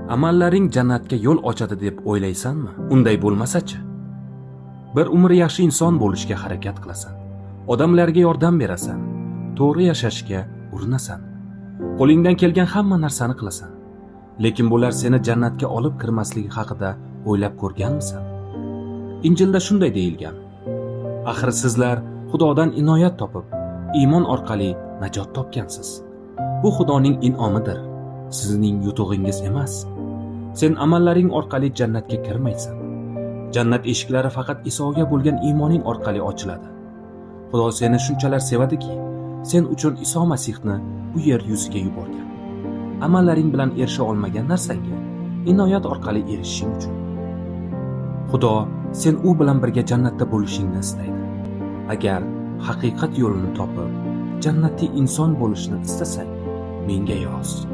Amallaring jannatga yo'l ochadi deb o'ylaysanmi? Unday bo'lmasa-chi? Bir umr yaxshi inson bo'lishga harakat qilasan. Odamlarga yordam berasan. To'g'ri yashashga urinasan. Qo'lingdan kelgan hamma narsani qilasan. Lekin bular seni jannatga olib kirmasligi haqida o'ylab ko'rganmisan? Injilda shunday deyilgan: Axir sizlar Xudodan inoyat topib, iymon orqali najot topgansiz. Bu Xudoning in'omidir, sizning yutug'ingiz emas. Sen amallaring orqali jannatga kirmaysan. Jannat eshiklari faqat Isoga bo'lgan iymoning orqali ochiladi. Xudo seni shunchalar sevadiki, sen uchun Iso Masihni bu yer yuziga yuborgan. Amallaring bilan erisha olmagan narsanga inoyat orqali erishishing uchun. Xudo sen u bilan birga jannatda bo'lishingni istaydi. Agar haqiqat yo'lini topib, jannatli inson bo'lishni istasang, menga yoz.